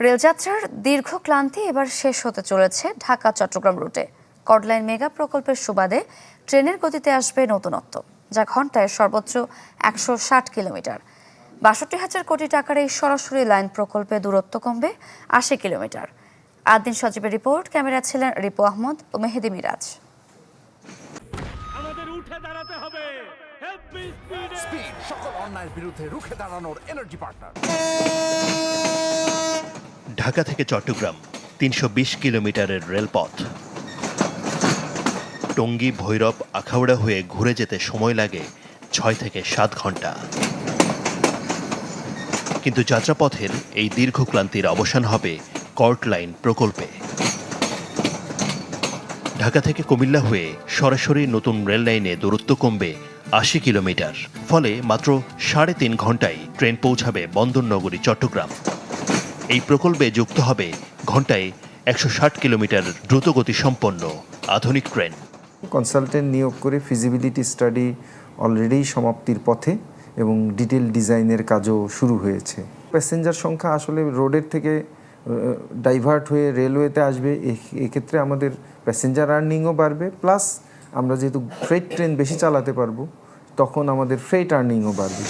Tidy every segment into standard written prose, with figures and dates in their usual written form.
রেলযাত্রার দীর্ঘ ক্লান্তি এবার শেষ হতে চলেছে ঢাকা চট্টগ্রাম রুটে। কর্ডলাইন মেগা প্রকল্পের সুবাদে ট্রেনের গতিতে আসবে নতুনত্ব, যা ঘন্টায় সর্বোচ্চ 160 কিলোমিটার। ৬২,০০০ কোটি টাকার এই সরাসরি লাইন প্রকল্পে দূরত্ব কমবে ৮০ কিলোমিটার। আদিন সজীবের রিপোর্ট, ক্যামেরা ছিলেন রিপু আহমদ ও মেহেদি মিরাজ। আমাদের উঠে দাঁড়াতে হবে, স্পিড সকল অন্যায়ের বিরুদ্ধে রুখে দাঁড়ানোর এনার্জি পার্টনার। ঢাকা থেকে চট্টগ্রাম ৩২০ কিলোমিটারের রেলপথ। টঙ্গী, ভৈরব, আখাউড়া হয়ে ঘুরে যেতে সময় লাগে ৬ থেকে ৭ ঘন্টা। কিন্তু যাত্রাপথের এই দীর্ঘ ক্লান্তির অবসান হবে কর্ডলাইন প্রকল্পে। ঢাকা থেকে কুমিল্লা হয়ে সরাসরি নতুন রেল লাইনে দূরত্ব কমবে ৮০ কিলোমিটার। ফলে মাত্র ৩.৫ ঘন্টায় ট্রেন পৌঁছাবে বন্দরনগরী চট্টগ্রাম। এই প্রকল্পে যুক্ত হবে ঘন্টায় ১৬০ কিলোমিটার দ্রুতগতি সম্পন্ন আধুনিক ট্রেন। কনসালটেন্ট নিয়োগ করে ফিজিবিলিটি স্টাডি অলরেডি সমাপ্তির পথে এবং ডিটেল ডিজাইনের কাজও শুরু হয়েছে। প্যাসেঞ্জার সংখ্যা আসলে রোডের থেকে ডাইভার্ট হয়ে রেলওয়েতে আসবে, এক্ষেত্রে আমাদের প্যাসেঞ্জার আর্নিংও বাড়বে, প্লাস আমরা যেহেতু ফ্রেট ট্রেন বেশি চালাতে পারবো তখন আমাদের ফ্রেট আর্নিংও বাড়বে।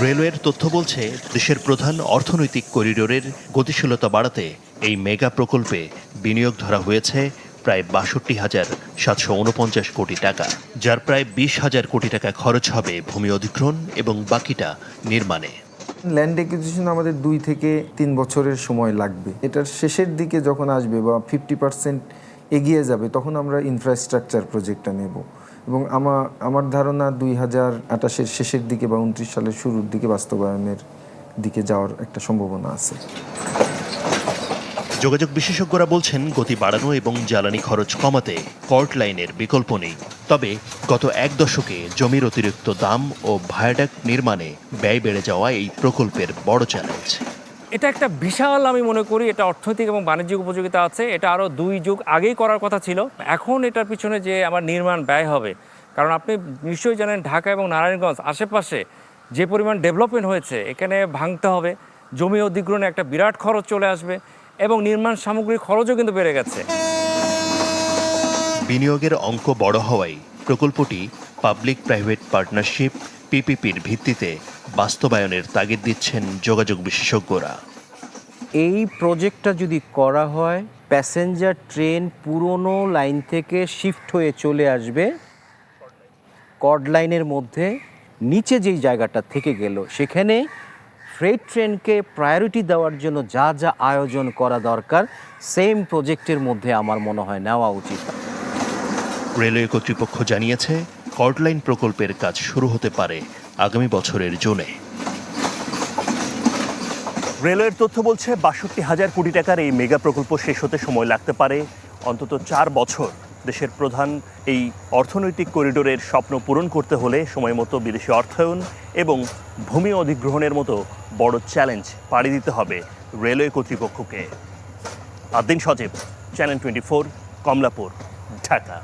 রেলওয়ের তথ্য বলছে, দেশের প্রধান অর্থনৈতিক করিডোরের গতিশীলতা বাড়াতে এই মেগা প্রকল্পে বিনিয়োগ ধরা হয়েছে প্রায় ৬২,৭৪৯ কোটি টাকা, যার প্রায় ২০,০০০ কোটি টাকা খরচ হবে ভূমি অধিগ্রহণ এবং বাকিটা নির্মাণে। ল্যান্ড অ্যাকুইজিশন আমাদের ২ থেকে ৩ বছরের সময় লাগবে। এটার শেষের দিকে যখন আসবে বা 50% এগিয়ে যাবে তখন আমরা ইনফ্রাস্ট্রাকচার প্রজেক্টটা নেব এবং আমার ধারণা ২০২৮-এর শেষের দিকে বা ২৯ সালের শুরুর দিকে বাস্তবায়নের দিকে যাওয়ার একটা সম্ভাবনা আছে। যোগাযোগ বিশেষজ্ঞরা বলছেন, গতি বাড়ানো এবং জ্বালানি খরচ কমাতে কর্ডলাইনের বিকল্প নেই। তবে গত এক দশকে জমির অতিরিক্ত দাম ও ভায়াডাক্ট নির্মাণে ব্যয় বেড়ে যাওয়া এই প্রকল্পের বড় চ্যালেঞ্জ। এটা একটা বিশাল, আমি মনে করি এটা অর্থনৈতিক এবং বাণিজ্যিক উপযোগিতা আছে। এটা আরও ২ যুগ আগেই করার কথা ছিল। এখন এটার পিছনে যে আমার নির্মাণ ব্যয় হবে, কারণ আপনি নিশ্চয়ই জানেন ঢাকা এবং নারায়ণগঞ্জ আশেপাশে যে পরিমাণ ডেভেলপমেন্ট হয়েছে, এখানে ভাঙতে হবে, জমি অধিগ্রহণে একটা বিরাট খরচ চলে আসবে এবং নির্মাণ সামগ্রীর খরচও কিন্তু বেড়ে গেছে। বিনিয়োগের অঙ্ক বড় হওয়ায় প্রকল্পটি পাবলিক প্রাইভেট পার্টনারশিপ পিপিপির ভিত্তিতে বাস্তবায়নের তাগিদ দিচ্ছেন যোগাযোগ বিশেষজ্ঞরা। এই প্রজেক্টটা যদি করা হয়, প্যাসেঞ্জার ট্রেন পুরনো লাইন থেকে শিফট হয়ে চলে আসবে কর্ড লাইনের মধ্যে। নিচে যেই জায়গাটা থেকে গেল সেখানে ফ্রেট ট্রেনকে প্রায়োরিটি দেওয়ার জন্য যা যা আয়োজন করা দরকার সেম প্রজেক্টের মধ্যে আমার মনে হয় নেওয়া উচিত। রেলওয়ে কর্তৃপক্ষ জানিয়েছে, কর্ডলাইন প্রকল্পের কাজ শুরু হতে পারে আগামী বছরের জুনে। রেলওয়ের তথ্য বলছে, ৬২,০০০ কোটি টাকার এই মেগা প্রকল্প শেষ হতে সময় লাগতে পারে অন্তত ৪ বছর। দেশের প্রধান এই অর্থনৈতিক করিডোরের স্বপ্ন পূরণ করতে হলে সময়মতো বিদেশি অর্থায়ন এবং ভূমি অধিগ্রহণের মতো বড় চ্যালেঞ্জ পাড়ি দিতে হবে রেলওয়ে কর্তৃপক্ষকে। আদিন সজীব, চ্যানেল 24, কমলাপুর, ঢাকা।